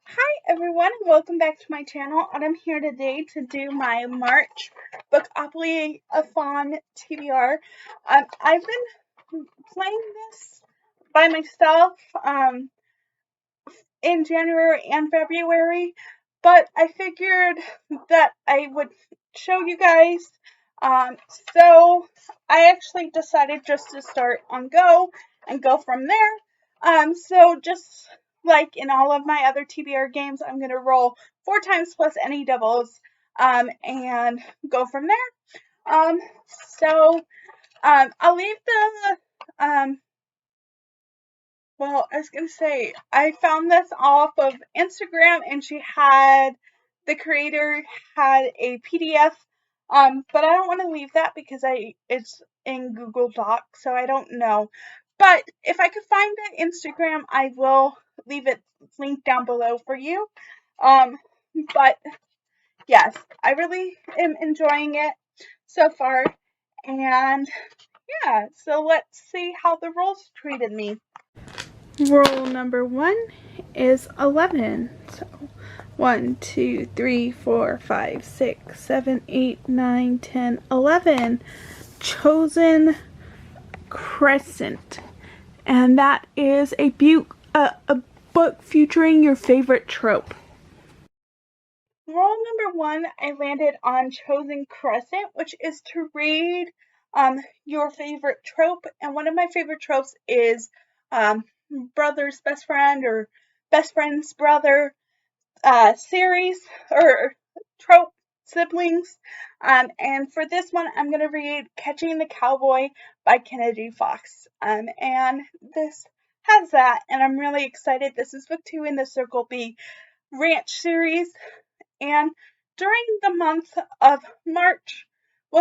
Hi everyone, and welcome back to my channel. And I'm here today to do my March Bookopoly TBR. I've been playing this by myself in January and February, but I figured that I would show you guys. Um, so I actually decided just to start on Go and go from there. So just like in all of my other TBR games, I'm gonna roll 4 times plus any doubles, and go from there. I'll leave the I was gonna say I found this off of Instagram, and the creator had a PDF. But I don't want to leave that because it's in Google Docs, so I don't know. But if I could find the Instagram, I will leave it linked down below for you. Um, but yes, I really am enjoying it so far, and yeah. So let's see how the rolls treated me. Roll number 1 is 11. So 1, 2, 3, 4, 5, 6, 7, 8, 9, 10, 11. Chosen Crescent. And that is a book featuring your favorite trope. Roll number 1, I landed on Chosen Crescent, which is to read your favorite trope. And one of my favorite tropes is brother's best friend or best friend's brother series or trope siblings. And for this one, I'm going to read Catching the Cowboy by Kennedy Fox. And this has that, and I'm really excited. This is book 2 in the Circle B Ranch series, and during the month of March,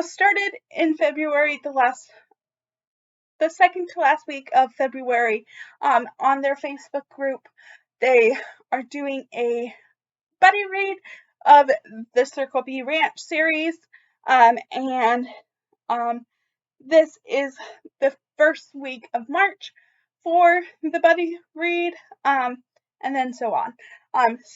started in February, the second to last week of February, on their Facebook group, they are doing a buddy read of the Circle B Ranch series, and this is the first week of March for the buddy read, and then so on.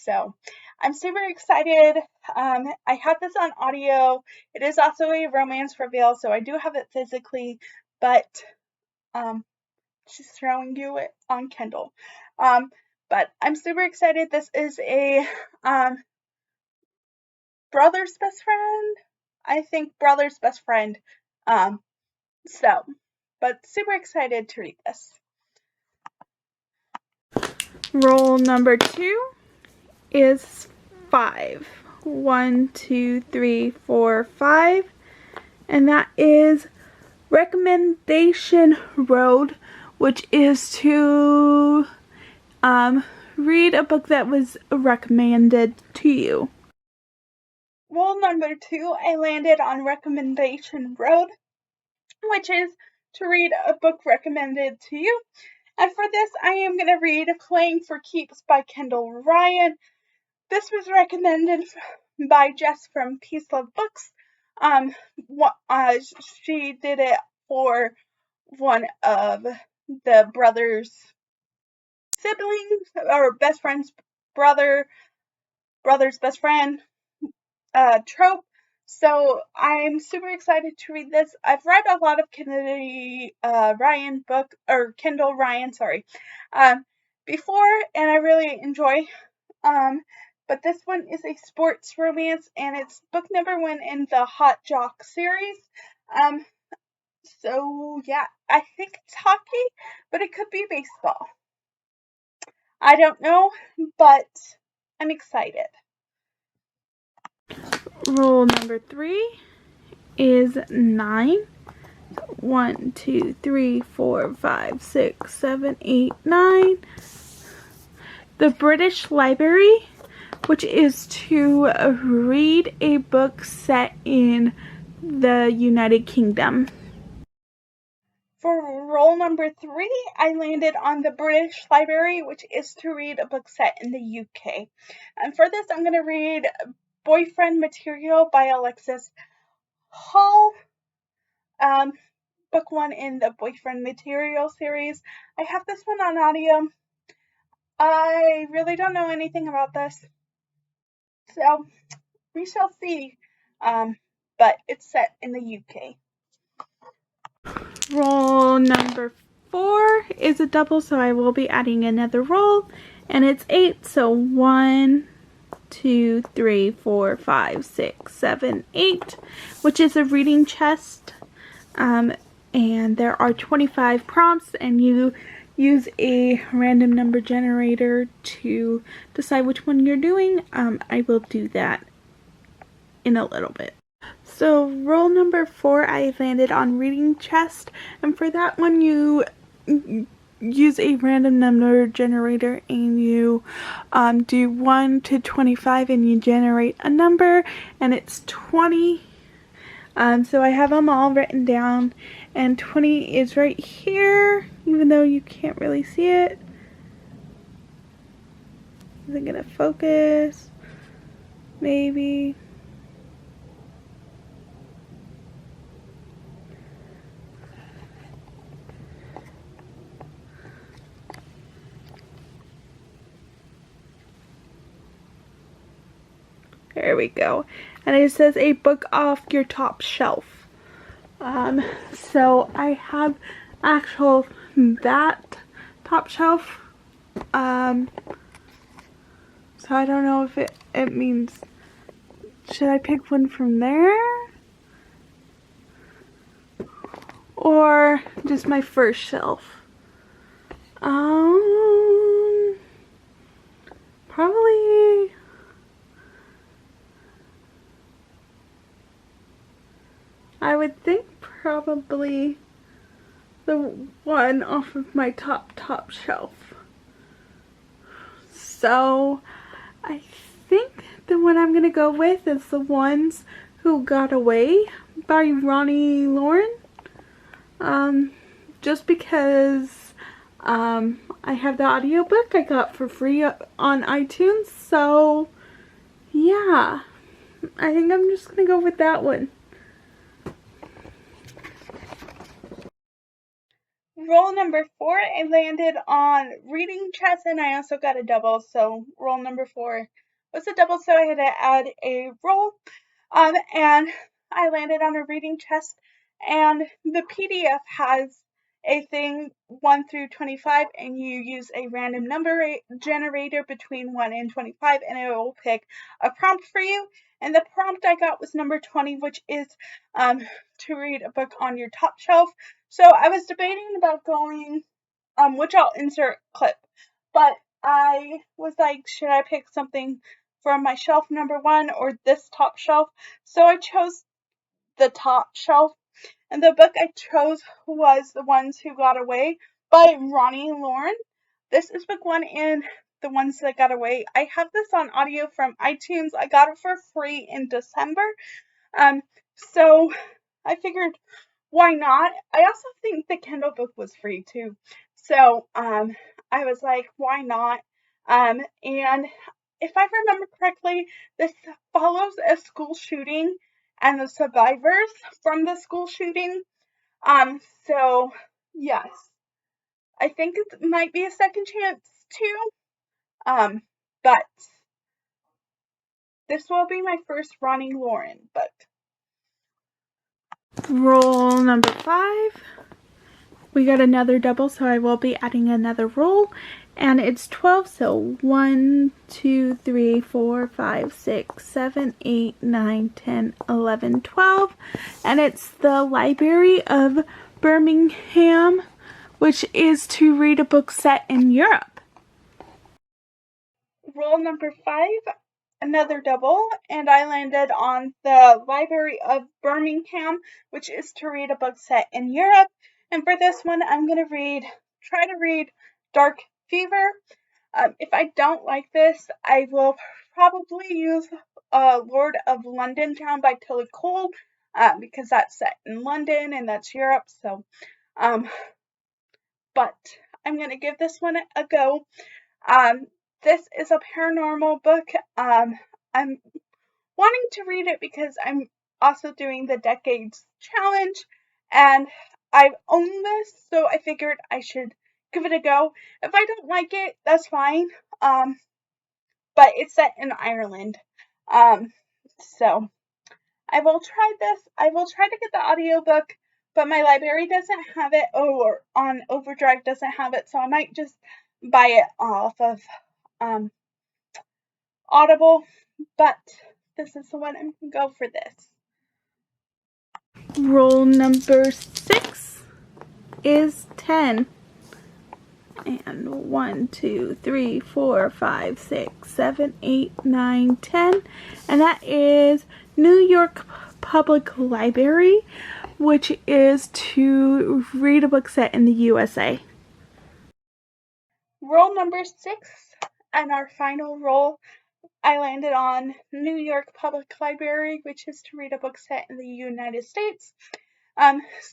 So I'm super excited. I have this on audio. It is also a romance reveal, so I do have it physically, but just showing you it on Kindle. But I'm super excited. This is a brother's best friend. I think brother's best friend. Um, so, but super excited to read this. Roll number 2 is 5. 1, 2, 3, 4, 5. And that is Recommendation Road, which is to read a book that was recommended to you. Roll number 2, I landed on Recommendation Road, which is to read a book recommended to you. And for this, I am going to read Playing for Keeps by Kendall Ryan. This was recommended by Jess from Peace Love Books. She did it for one of the brothers' siblings or best friend's brother's best friend trope. So I'm super excited to read this. I've read a lot of Kennedy Ryan book or Kendall Ryan, sorry, before, and I really enjoy. But this one is a sports romance, and it's book number 1 in the Hot Jock series. Um, so yeah, I think it's hockey, but it could be baseball. I don't know, but I'm excited. Roll number 3 is 9. 1, 2, 3, 4, 5, 6, 7, 8, 9. The British Library, which is to read a book set in the United Kingdom. For roll number 3, I landed on the British Library, which is to read a book set in the UK. And for this, I'm going to read Boyfriend Material by Alexis Hall. Book 1 in the Boyfriend Material series. I have this one on audio. I really don't know anything about this, so we shall see. Um, but it's set in the UK. Roll number 4 is a double, so I will be adding another roll, and it's 8. So 1, 2, 3, 4, 5, 6, 7, 8, which is a reading chest. And there are 25 prompts, and you use a random number generator to decide which one you're doing. I will do that in a little bit. So roll number 4, I landed on reading chest, and for that one you use a random number generator, and you do 1 to 25 and you generate a number, and it's 20. So I have them all written down, and 20 is right here, even though you can't really see it. Is it gonna focus? Maybe. There we go. And it says a book off your top shelf. So I have actual that top shelf. So I don't know if it means, should I pick one from there? Or just my first shelf? Probably, I would think probably the one off of my top shelf. So I think the one I'm gonna go with is The Ones Who Got Away by Ronnie Lauren. Just because I have the audiobook I got for free on iTunes, so yeah, I think I'm just gonna go with that one. Roll number 4, I landed on reading chest, and I also got a double. So roll number 4 was a double, so I had to add a roll. And I landed on a reading chest, and the PDF has a thing 1 through 25, and you use a random number generator between 1 and 25, and it will pick a prompt for you. And the prompt I got was number 20, which is to read a book on your top shelf. So I was debating about going, which I'll insert clip, but I was like, should I pick something from my shelf number 1 or this top shelf? So I chose the top shelf, and the book I chose was The Ones Who Got Away by Ronnie Lauren. This is book 1 in The Ones That Got Away. I have this on audio from iTunes. I got it for free in December. So I figured, why not? I also think the Kindle book was free too. So I was like, why not? And if I remember correctly, this follows a school shooting and the survivors from the school shooting. So yes, I think it might be a second chance too. But this will be my first Ronnie Lauren book. Roll number 5. We got another double, so I will be adding another roll, and it's 12. So 1, 2, 3, 4, 5, 6, 7, 8, 9, 10, 11, 12, and it's the Library of Birmingham, which is to read a book set in Europe. Roll number 5, another double, and I landed on the Library of Birmingham, which is to read a book set in Europe. And for this one, I'm going to try to read Dark Fever. If I don't like this, I will probably use Lord of London Town by Tilly Cole, because that's set in London and that's Europe. So, but I'm going to give this one a go. This is a paranormal book. I'm wanting to read it because I'm also doing the Decades Challenge, and I've owned this, so I figured I should give it a go. If I don't like it, that's fine. But it's set in Ireland. Um, so I will try this. I will try to get the audiobook, but my library doesn't have it, or on Overdrive doesn't have it, so I might just buy it off of um, Audible. But this is the one I'm going to go for this. Roll number 6 is 10. And 1, 2, 3, 4, 5, 6, 7, 8, 9, 10. And that is New York Public Library, which is to read a book set in the USA. Roll number 6, and our final roll, I landed on New York Public Library, which is to read a book set in the United States.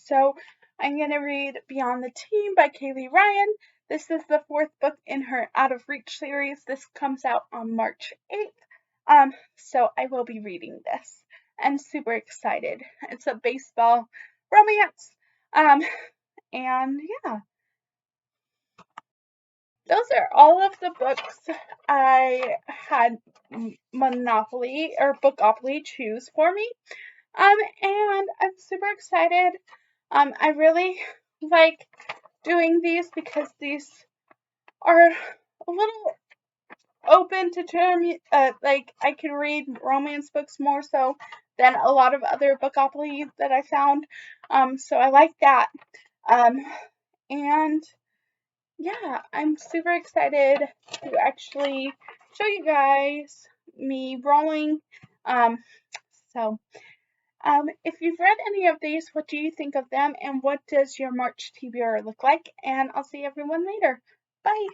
So I'm going to read Beyond the Team by Kaylee Ryan. This is the 4th book in her Out of Reach series. This comes out on March 8th. So I will be reading this. I'm super excited. It's a baseball romance. And yeah, those are all of the books I had Monopoly or Bookopoly choose for me. And I'm super excited. I really like doing these because these are a little open to term. Like I can read romance books more so than a lot of other Bookopoly that I found. So I like that. And yeah, I'm super excited to actually show you guys me rolling. Um, so if you've read any of these, what do you think of them, and what does your March TBR look like? And I'll see everyone later. Bye.